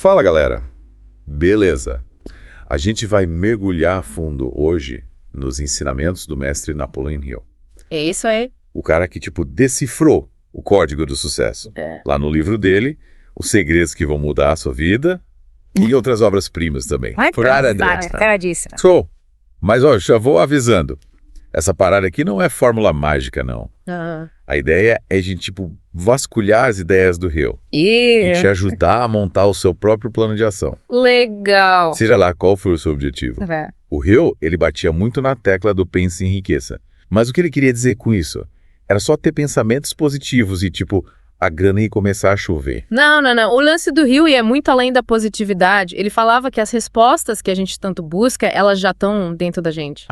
Fala, galera. Beleza. A gente vai mergulhar a fundo hoje nos ensinamentos do mestre Napoleon Hill. É isso aí. O cara que, decifrou o código do sucesso. Lá no livro dele, Os Segredos que Vão Mudar a Sua Vida e outras obras-primas também. Cara disso. Show! Mas, já vou avisando. Essa parada aqui não é fórmula mágica, não. A ideia é a gente, vasculhar as ideias do Hill. E te ajudar a montar o seu próprio plano de ação. Legal. Seja lá qual for o seu objetivo. O Hill, ele batia muito na tecla do pense e enriqueça. Mas o que ele queria dizer com isso? Era só ter pensamentos positivos e, a grana ia começar a chover. Não. O lance do Hill é muito além da positividade. Ele falava que as respostas que a gente tanto busca, elas já estão dentro da gente.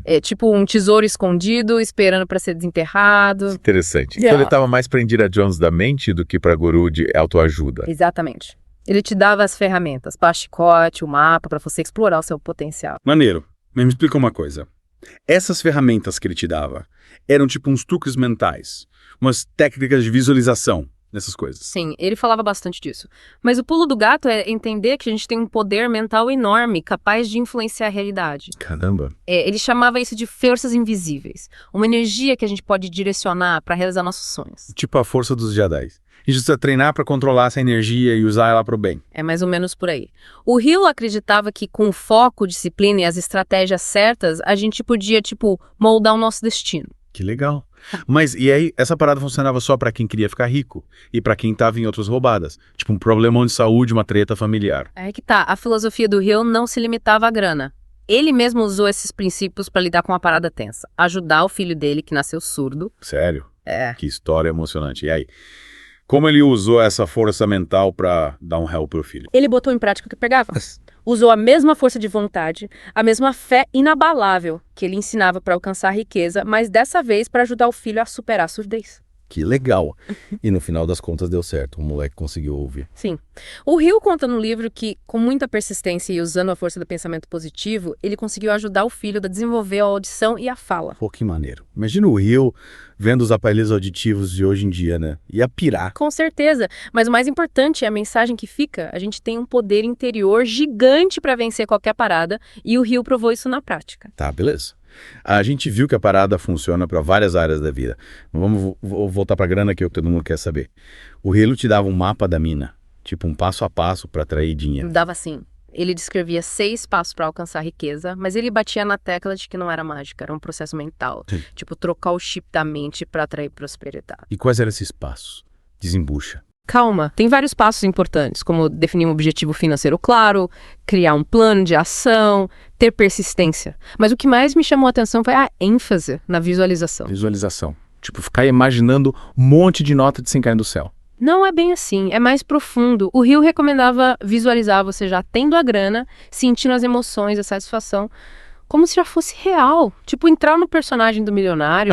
É tipo um tesouro escondido, esperando para ser desenterrado. Interessante. Então ele estava mais para Indira Jones da mente do que para guru de autoajuda. Exatamente. Ele te dava as ferramentas, pachicote, o mapa, para você explorar o seu potencial. Maneiro. Mas me explica uma coisa. Essas ferramentas que ele te dava eram uns truques mentais, umas técnicas de visualização, nessas coisas. Sim, ele falava bastante disso. Mas o pulo do gato é entender que a gente tem um poder mental enorme, capaz de influenciar a realidade. Caramba. Ele chamava isso de forças invisíveis. Uma energia que a gente pode direcionar para realizar nossos sonhos. Tipo a força dos Jedi. A gente precisa treinar para controlar essa energia e usar ela para o bem. É mais ou menos por aí. O Hill acreditava que com foco, disciplina e as estratégias certas, a gente podia, moldar o nosso destino. Que legal. Mas e aí, essa parada funcionava só para quem queria ficar rico e para quem estava em outras roubadas? Um problemão de saúde, uma treta familiar. É que tá, a filosofia do Hill não se limitava à grana. Ele mesmo usou esses princípios para lidar com uma parada tensa. Ajudar o filho dele, que nasceu surdo. Sério? Que história emocionante. E aí? Como ele usou essa força mental para dar um help pro filho? Ele botou em prática o que pegava. Usou a mesma força de vontade, a mesma fé inabalável que ele ensinava para alcançar a riqueza, mas dessa vez para ajudar o filho a superar a surdez. Que legal. E no final das contas deu certo, o moleque conseguiu ouvir. Sim. O Hill conta no livro que, com muita persistência e usando a força do pensamento positivo, ele conseguiu ajudar o filho a desenvolver a audição e a fala. Pô, que maneiro. Imagina o Hill vendo os aparelhos auditivos de hoje em dia, né? Ia pirar. Com certeza. Mas o mais importante é a mensagem que fica. A gente tem um poder interior gigante para vencer qualquer parada e o Hill provou isso na prática. Tá, beleza. A gente viu que a parada funciona para várias áreas da vida. Vamos voltar para a grana, que é o que todo mundo quer saber. O Hill te dava um mapa da mina, um passo a passo para atrair dinheiro. Dava sim. Ele descrevia 6 passos para alcançar a riqueza, mas ele batia na tecla de que não era mágica, era um processo mental. Sim. Trocar o chip da mente para atrair prosperidade. E quais eram esses passos? Desembucha. Calma, tem vários passos importantes, como definir um objetivo financeiro claro, criar um plano de ação, ter persistência. Mas o que mais me chamou a atenção foi a ênfase na visualização. Visualização. Ficar imaginando um monte de nota de 100 caindo do céu. Não é bem assim, é mais profundo. O Hill recomendava visualizar você já tendo a grana, sentindo as emoções, a satisfação, como se já fosse real. Entrar no personagem do milionário.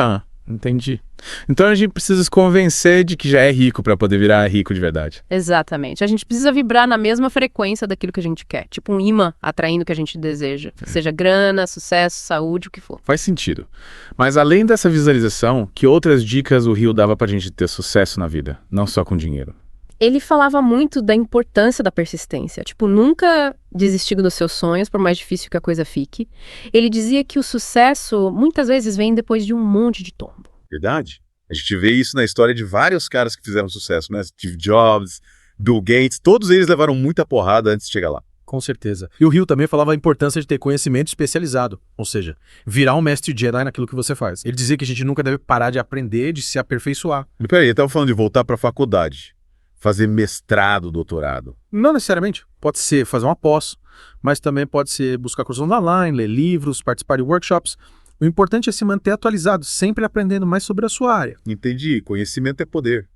Entendi. Então a gente precisa se convencer de que já é rico para poder virar rico de verdade. Exatamente. A gente precisa vibrar na mesma frequência daquilo que a gente quer. Um imã atraindo o que a gente deseja. Seja grana, sucesso, saúde, o que for. Faz sentido. Mas além dessa visualização, que outras dicas o Hill dava pra gente ter sucesso na vida? Não só com dinheiro. Ele falava muito da importância da persistência. Nunca desistir dos seus sonhos, por mais difícil que a coisa fique. Ele dizia que o sucesso, muitas vezes, vem depois de um monte de tombo. Verdade. A gente vê isso na história de vários caras que fizeram sucesso, né? Steve Jobs, Bill Gates, todos eles levaram muita porrada antes de chegar lá. Com certeza. E o Hill também falava a importância de ter conhecimento especializado, ou seja, virar um mestre Jedi naquilo que você faz. Ele dizia que a gente nunca deve parar de aprender, de se aperfeiçoar. Peraí, ele estava falando de voltar para a faculdade, fazer mestrado, doutorado. Não necessariamente. Pode ser fazer uma pós, mas também pode ser buscar cursos online, ler livros, participar de workshops. O importante é se manter atualizado, sempre aprendendo mais sobre a sua área. Entendi, conhecimento é poder.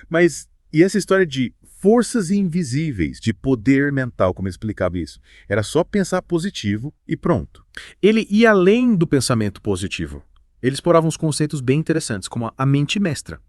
Mas e essa história de forças invisíveis, de poder mental, como ele explicava isso? Era só pensar positivo e pronto. Ele ia além do pensamento positivo. Ele explorava uns conceitos bem interessantes, como a mente mestra,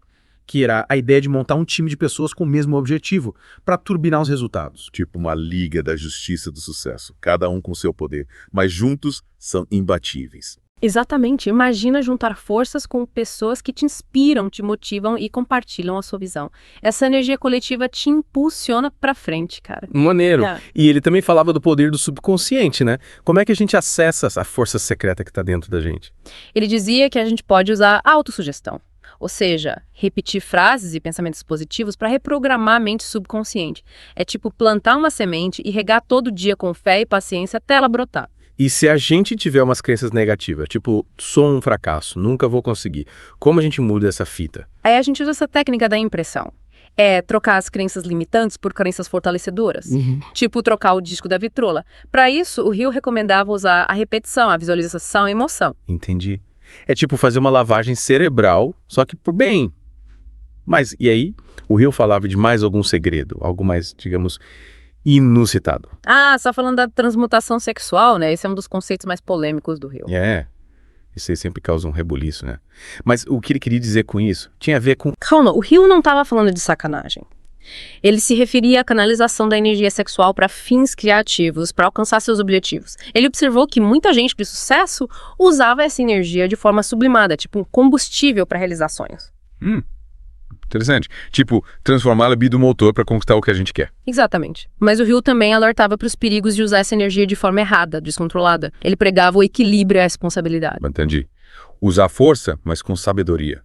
que era a ideia de montar um time de pessoas com o mesmo objetivo, para turbinar os resultados. Tipo uma liga da justiça do sucesso, cada um com seu poder, mas juntos são imbatíveis. Exatamente. Imagina juntar forças com pessoas que te inspiram, te motivam e compartilham a sua visão. Essa energia coletiva te impulsiona pra frente, cara. Maneiro. E ele também falava do poder do subconsciente, né? Como é que a gente acessa a força secreta que tá dentro da gente? Ele dizia que a gente pode usar a autossugestão. Ou seja, repetir frases e pensamentos positivos para reprogramar a mente subconsciente. É tipo plantar uma semente e regar todo dia com fé e paciência até ela brotar. E se a gente tiver umas crenças negativas, tipo, sou um fracasso, nunca vou conseguir, como a gente muda essa fita? Aí a gente usa essa técnica da impressão. É trocar as crenças limitantes por crenças fortalecedoras. Tipo trocar o disco da vitrola. Para isso, o Hill recomendava usar a repetição, a visualização e a emoção. Entendi. É tipo fazer uma lavagem cerebral, só que por bem. Mas, e aí? O Hill falava de mais algum segredo, algo mais, digamos, inusitado. Só falando da transmutação sexual, né? Esse é um dos conceitos mais polêmicos do Hill. Isso aí sempre causa um rebuliço, né? Mas o que ele queria dizer com isso tinha a ver com... Calma, o Hill não estava falando de sacanagem. Ele se referia à canalização da energia sexual para fins criativos, para alcançar seus objetivos. Ele observou que muita gente de sucesso usava essa energia de forma sublimada, tipo um combustível para realizar sonhos. Interessante. Tipo, transformar a libido motor para conquistar o que a gente quer. Exatamente. Mas o Hill também alertava para os perigos de usar essa energia de forma errada, descontrolada. Ele pregava o equilíbrio e a responsabilidade. Entendi. Usar força, mas com sabedoria.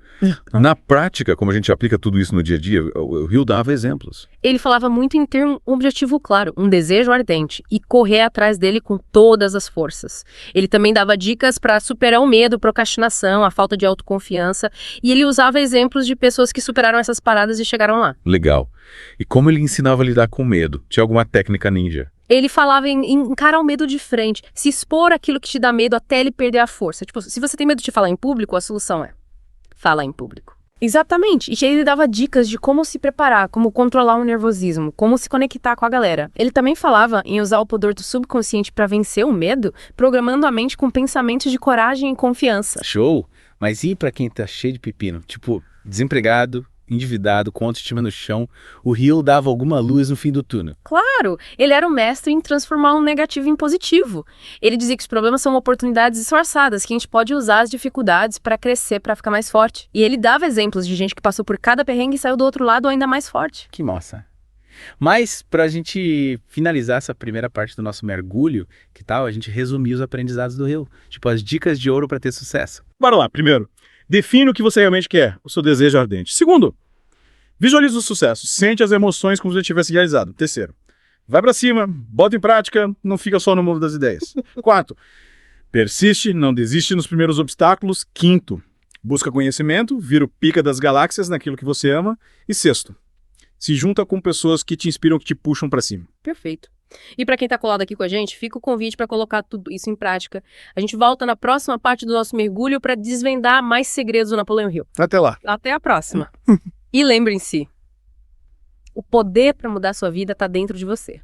Na prática, como a gente aplica tudo isso no dia a dia, o Hill dava exemplos. Ele falava muito em ter um objetivo claro, um desejo ardente, e correr atrás dele com todas as forças. Ele também dava dicas para superar o medo, procrastinação, a falta de autoconfiança, e ele usava exemplos de pessoas que superaram essas paradas e chegaram lá. Legal. E como ele ensinava a lidar com medo? Tinha alguma técnica ninja? Ele falava em encarar o medo de frente, se expor aquilo que te dá medo até ele perder a força. Tipo, se você tem medo de falar em público, a solução é falar em público. Exatamente. E ele dava dicas de como se preparar, como controlar o nervosismo, como se conectar com a galera. Ele também falava em usar o poder do subconsciente para vencer o medo, programando a mente com pensamentos de coragem e confiança. Show! Mas e pra quem tá cheio de pepino? Tipo, desempregado, endividado, com autoestima no chão, o Hill dava alguma luz no fim do túnel. Claro, ele era o mestre em transformar um negativo em positivo. Ele dizia que os problemas são oportunidades disfarçadas, que a gente pode usar as dificuldades para crescer, para ficar mais forte. E ele dava exemplos de gente que passou por cada perrengue e saiu do outro lado ainda mais forte. Que massa! Mas, pra gente finalizar essa primeira parte do nosso mergulho, que tal a gente resumir os aprendizados do Hill? Tipo, as dicas de ouro para ter sucesso. Bora lá, primeiro. Define o que você realmente quer, o seu desejo ardente. Segundo, visualiza o sucesso, sente as emoções como se já tivesse realizado. Terceiro, vai pra cima, bota em prática, não fica só no mundo das ideias. Quarto, persiste, não desiste nos primeiros obstáculos. Quinto, busca conhecimento, vira o pica das galáxias naquilo que você ama. E sexto, se junta com pessoas que te inspiram, que te puxam pra cima. Perfeito. E para quem tá colado aqui com a gente, fica o convite para colocar tudo isso em prática. A gente volta na próxima parte do nosso mergulho para desvendar mais segredos do Napoleão Hill. Até lá. Até a próxima. E lembrem-se, o poder para mudar a sua vida tá dentro de você.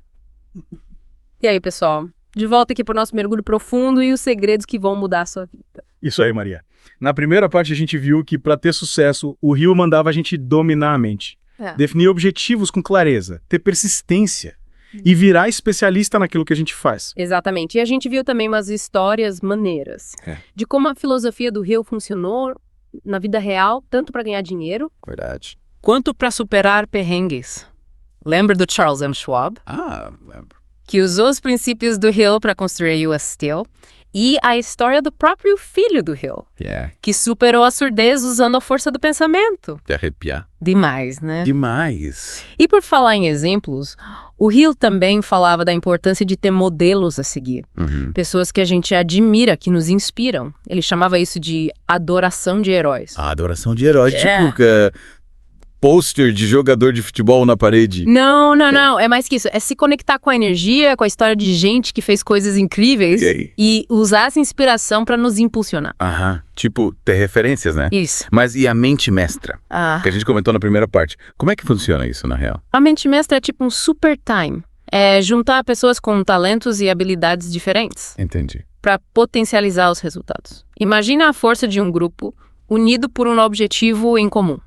E aí, pessoal? De volta aqui pro nosso mergulho profundo e os segredos que vão mudar a sua vida. Isso aí, Maria. Na primeira parte a gente viu que para ter sucesso, o Hill mandava a gente dominar a mente. Definir objetivos com clareza, ter persistência. E virar especialista naquilo que a gente faz. Exatamente. E a gente viu também umas histórias maneiras de como a filosofia do Hill funcionou na vida real, tanto para ganhar dinheiro, Verdade. quanto para superar perrengues. Lembra do Charles M. Schwab? Lembro. Que usou os princípios do Hill para construir a US Steel. E a história do próprio filho do Hill, que superou a surdez usando a força do pensamento. De arrepiar. Demais, né? Demais! E por falar em exemplos, o Hill também falava da importância de ter modelos a seguir. Pessoas que a gente admira, que nos inspiram. Ele chamava isso de adoração de heróis. A adoração de heróis, tipo... Pôster de jogador de futebol na parede. Não. É mais que isso. É se conectar com a energia, com a história de gente que fez coisas incríveis e usar essa inspiração para nos impulsionar. Tipo, ter referências, né? Isso. Mas e a mente mestra? Que a gente comentou na primeira parte. Como é que funciona isso, na real? A mente mestra é tipo um super time. É juntar pessoas com talentos e habilidades diferentes. Entendi. Para potencializar os resultados. Imagina a força de um grupo unido por um objetivo em comum.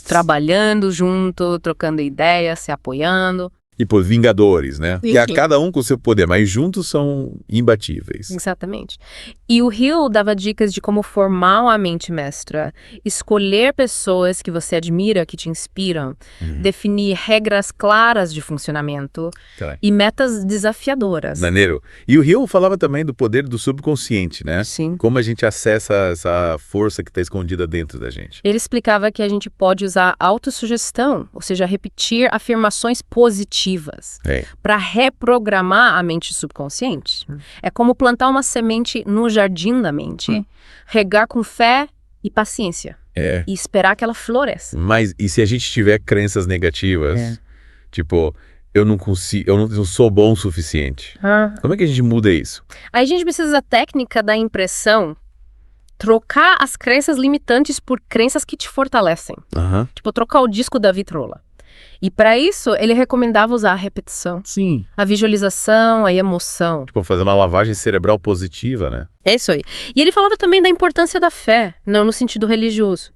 Trabalhando junto, trocando ideias, se apoiando. Tipo, Vingadores, né? E a cada um com o seu poder, mas juntos são imbatíveis. Exatamente. E o Hill dava dicas de como formar uma mente mestra, escolher pessoas que você admira, que te inspiram, definir regras claras de funcionamento e metas desafiadoras. Maneiro. E o Hill falava também do poder do subconsciente, né? Sim. Como a gente acessa essa força que está escondida dentro da gente. Ele explicava que a gente pode usar autossugestão, ou seja, repetir afirmações positivas para reprogramar a mente subconsciente. É como plantar uma semente no jardim da mente, regar com fé e paciência e esperar que ela floresça. Mas e se a gente tiver crenças negativas? Tipo, eu não consigo, eu não sou bom o suficiente. Como é que a gente muda isso? Aí a gente precisa da técnica da impressão, trocar as crenças limitantes por crenças que te fortalecem. Tipo, trocar o disco da vitrola. E para isso, ele recomendava usar a repetição. Sim. A visualização, a emoção. Tipo, fazer uma lavagem cerebral positiva, né? É isso aí. E ele falava também da importância da fé, não no sentido religioso,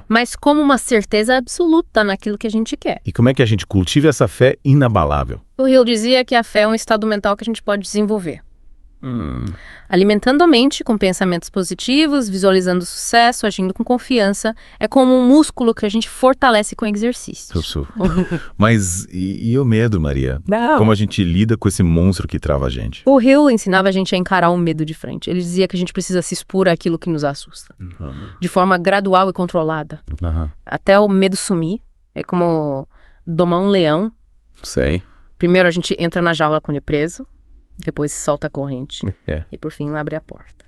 mas como uma certeza absoluta naquilo que a gente quer. E como é que a gente cultiva essa fé inabalável? O Hill dizia que a fé é um estado mental que a gente pode desenvolver. Alimentando a mente com pensamentos positivos, visualizando sucesso, agindo com confiança, é como um músculo que a gente fortalece com exercícios. Mas e o medo, Maria? Como a gente lida com esse monstro que trava a gente? O Hill ensinava a gente a encarar o medo de frente. Ele dizia que a gente precisa se expor àquilo que nos assusta, de forma gradual e controlada, até o medo sumir. É como domar um leão. Sei. Primeiro a gente entra na jaula quando é preso, depois solta a corrente e por fim abre a porta.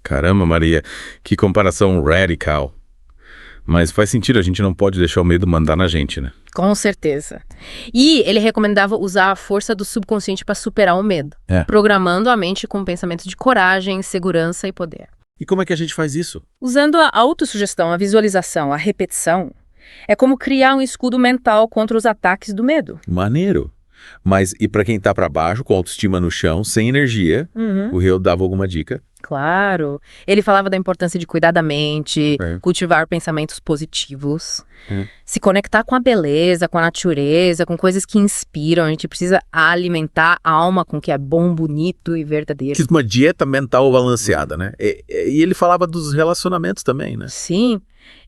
Caramba, Maria, que comparação radical. Mas faz sentido, a gente não pode deixar o medo mandar na gente, né? Com certeza. E ele recomendava usar a força do subconsciente para superar o medo, programando a mente com pensamentos de coragem, segurança e poder. E como é que a gente faz isso? Usando a autossugestão, a visualização, a repetição, é como criar um escudo mental contra os ataques do medo. Maneiro. Mas e para quem tá para baixo, com autoestima no chão, sem energia, o Hill dava alguma dica? Claro. Ele falava da importância de cuidar da mente, cultivar pensamentos positivos, se conectar com a beleza, com a natureza, com coisas que inspiram. A gente precisa alimentar a alma com o que é bom, bonito e verdadeiro. Tipo uma dieta mental balanceada, né? E ele falava dos relacionamentos também, né? Sim.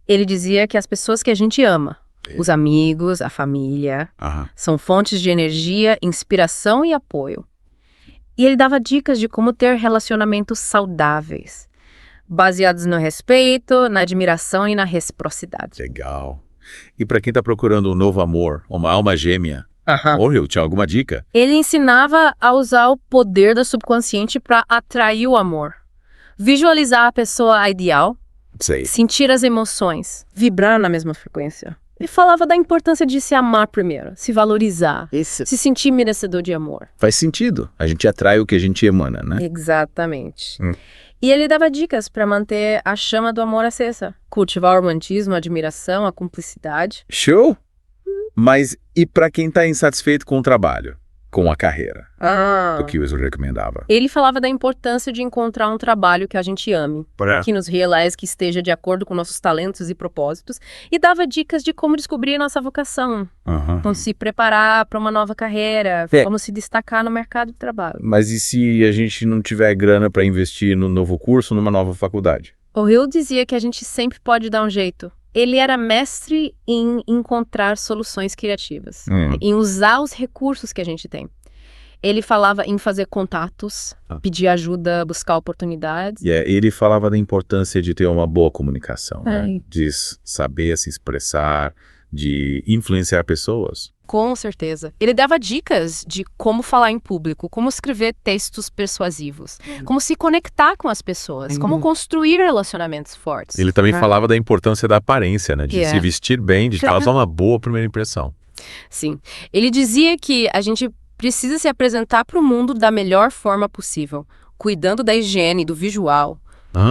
Ele dizia que as pessoas que a gente ama, os amigos, a família, são fontes de energia, inspiração e apoio. E ele dava dicas de como ter relacionamentos saudáveis, baseados no respeito, na admiração e na reciprocidade. Legal. E para quem tá procurando um novo amor, uma alma gêmea, Hill, tinha alguma dica? Ele ensinava a usar o poder do subconsciente para atrair o amor, visualizar a pessoa ideal, sentir as emoções, vibrar na mesma frequência. Ele falava da importância de se amar primeiro, se valorizar, se sentir merecedor de amor. Faz sentido. A gente atrai o que a gente emana, né? Exatamente. E ele dava dicas para manter a chama do amor acesa, cultivar o romantismo, a admiração, a cumplicidade. Show! Mas e para quem tá insatisfeito com o trabalho, com a carreira? O que o recomendava? Ele falava da importância de encontrar um trabalho que a gente ame, que nos realize, que esteja de acordo com nossos talentos e propósitos, e dava dicas de como descobrir nossa vocação, como se preparar para uma nova carreira, como se destacar no mercado de trabalho. Mas e se a gente não tiver grana para investir no novo curso, numa nova faculdade? O Hill dizia que a gente sempre pode dar um jeito. Ele era mestre em encontrar soluções criativas, em usar os recursos que a gente tem. Ele falava em fazer contatos, pedir ajuda, buscar oportunidades. Ele falava da importância de ter uma boa comunicação, né? De saber se expressar, de influenciar pessoas. Com certeza. Ele dava dicas de como falar em público, como escrever textos persuasivos, como se conectar com as pessoas, como construir relacionamentos fortes. Ele também falava da importância da aparência, né? De se vestir bem, de causar uma boa primeira impressão. Sim. Ele dizia que a gente precisa se apresentar para o mundo da melhor forma possível, cuidando da higiene, do visual,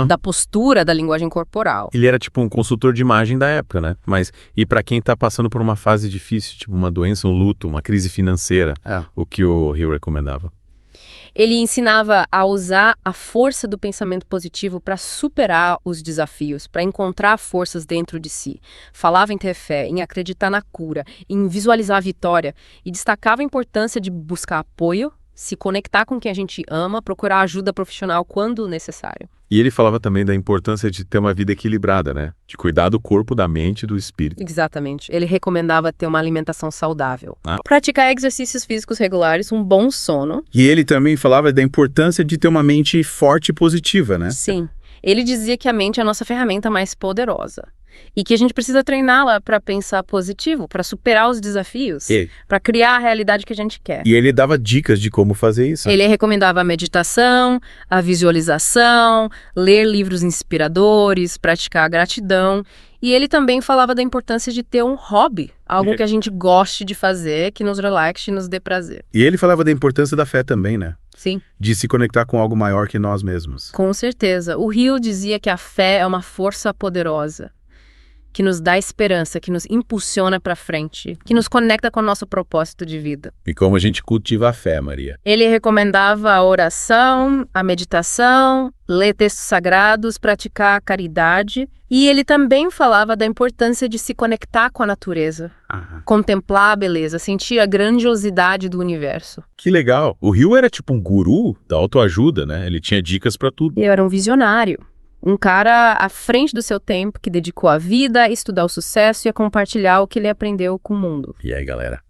da postura, da linguagem corporal. Ele era tipo um consultor de imagem da época, né? Mas e para quem tá passando por uma fase difícil, tipo uma doença, um luto, uma crise financeira, o que o Hill recomendava? Ele ensinava a usar a força do pensamento positivo para superar os desafios, para encontrar forças dentro de si. Falava em ter fé, em acreditar na cura, em visualizar a vitória e destacava a importância de buscar apoio, se conectar com quem a gente ama, procurar ajuda profissional quando necessário. E ele falava também da importância de ter uma vida equilibrada, né? De cuidar do corpo, da mente e do espírito. Exatamente. Ele recomendava ter uma alimentação saudável. Praticar exercícios físicos regulares, um bom sono. E ele também falava da importância de ter uma mente forte e positiva, né? Sim. Ele dizia que a mente é a nossa ferramenta mais poderosa. E que a gente precisa treiná-la para pensar positivo, para superar os desafios, para criar a realidade que a gente quer. E ele dava dicas de como fazer isso. Ele recomendava a meditação, a visualização, ler livros inspiradores, praticar a gratidão. E ele também falava da importância de ter um hobby, algo que a gente goste de fazer, que nos relaxe e nos dê prazer. E ele falava da importância da fé também, né? Sim. De se conectar com algo maior que nós mesmos. Com certeza. O Hill dizia que a fé é uma força poderosa, que nos dá esperança, que nos impulsiona para frente, que nos conecta com o nosso propósito de vida. E como a gente cultiva a fé, Maria? Ele recomendava a oração, a meditação, ler textos sagrados, praticar a caridade. E ele também falava da importância de se conectar com a natureza, contemplar a beleza, sentir a grandiosidade do universo. Que legal! O Hill era tipo um guru da autoajuda, né? Ele tinha dicas para tudo. Ele era um visionário. Um cara à frente do seu tempo que dedicou a vida a estudar o sucesso e a compartilhar o que ele aprendeu com o mundo. E aí, galera?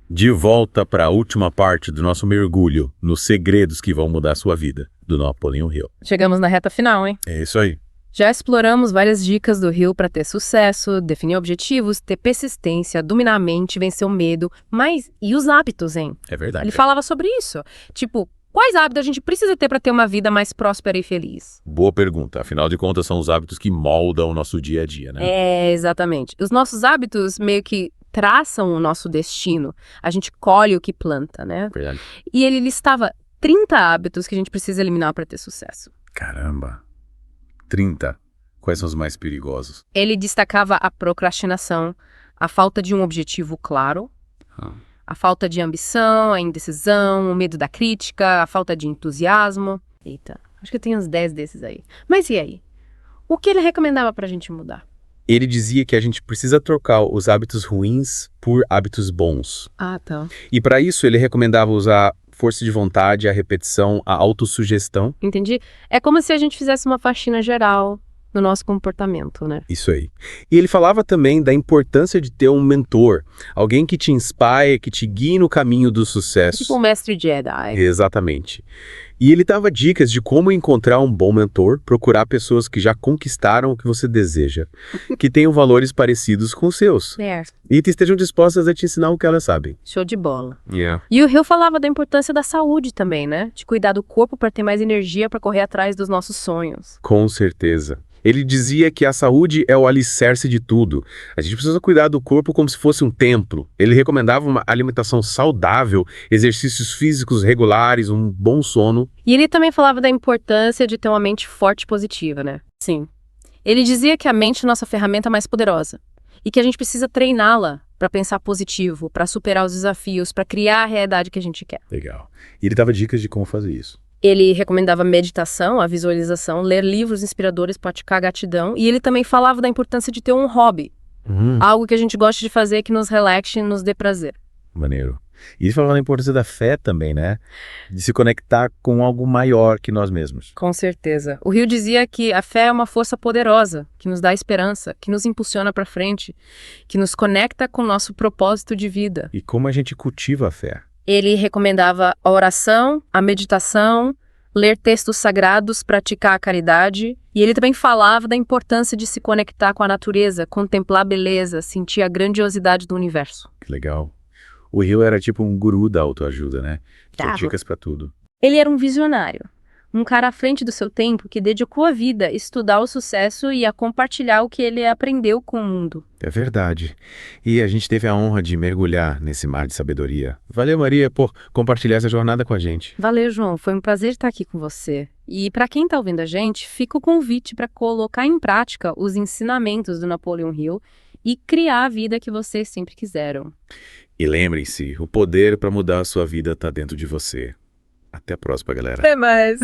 De volta para a última parte do nosso mergulho nos segredos que vão mudar a sua vida, do Napoleon Hill. Chegamos na reta final, hein? É isso aí. Já exploramos várias dicas do Hill para ter sucesso, definir objetivos, ter persistência, dominar a mente, vencer o medo. Mas e os hábitos, hein? É verdade. Ele falava sobre isso. Tipo, quais hábitos a gente precisa ter para ter uma vida mais próspera e feliz? Boa pergunta. Afinal de contas, são os hábitos que moldam o nosso dia a dia, né? É, exatamente. Os nossos hábitos meio que traçam o nosso destino. A gente colhe o que planta, né? Verdade. E ele listava 30 hábitos que a gente precisa eliminar para ter sucesso. Caramba. 30. Quais são os mais perigosos? Ele destacava a procrastinação, a falta de um objetivo claro, a falta de ambição, a indecisão, o medo da crítica, a falta de entusiasmo. Eita, acho que eu tenho uns 10 desses aí. Mas e aí? O que ele recomendava pra gente mudar? Ele dizia que a gente precisa trocar os hábitos ruins por hábitos bons. Ah, tá. E para isso ele recomendava usar força de vontade, a repetição, a autossugestão. Entendi. É como se a gente fizesse uma faxina geral no nosso comportamento, né? Isso aí. E ele falava também da importância de ter um mentor, alguém que te inspire, que te guie no caminho do sucesso. Tipo um mestre Jedi. Exatamente. E ele dava dicas de como encontrar um bom mentor, procurar pessoas que já conquistaram o que você deseja, que tenham valores parecidos com os seus. E que estejam dispostas a te ensinar o que elas sabem. Show de bola. E o Hill falava da importância da saúde também, né? De cuidar do corpo para ter mais energia para correr atrás dos nossos sonhos. Com certeza. Ele dizia que a saúde é o alicerce de tudo. A gente precisa cuidar do corpo como se fosse um templo. Ele recomendava uma alimentação saudável, exercícios físicos regulares, um bom sono. E ele também falava da importância de ter uma mente forte e positiva, né? Sim. Ele dizia que a mente é a nossa ferramenta mais poderosa e que a gente precisa treiná-la para pensar positivo, para superar os desafios, para criar a realidade que a gente quer. Legal. E ele dava dicas de como fazer isso. Ele recomendava meditação, a visualização, ler livros inspiradores, praticar gratidão. E ele também falava da importância de ter um hobby. Algo que a gente gosta de fazer, que nos relaxe e nos dê prazer. Maneiro. E ele falava da importância da fé também, né? De se conectar com algo maior que nós mesmos. Com certeza. O Hill dizia que a fé é uma força poderosa, que nos dá esperança, que nos impulsiona para frente, que nos conecta com o nosso propósito de vida. E como a gente cultiva a fé? Ele recomendava a oração, a meditação, ler textos sagrados, praticar a caridade. E ele também falava da importância de se conectar com a natureza, contemplar a beleza, sentir a grandiosidade do universo. Que legal. O Hill era tipo um guru da autoajuda, né? Tinha dicas pra tudo. Ele era um visionário. Um cara à frente do seu tempo que dedicou a vida a estudar o sucesso e a compartilhar o que ele aprendeu com o mundo. É verdade. E a gente teve a honra de mergulhar nesse mar de sabedoria. Valeu, Maria, por compartilhar essa jornada com a gente. Valeu, João. Foi um prazer estar aqui com você. E para quem está ouvindo a gente, fica o convite para colocar em prática os ensinamentos do Napoleon Hill e criar a vida que vocês sempre quiseram. E lembrem-se, o poder para mudar a sua vida está dentro de você. Até a próxima, galera. Até mais.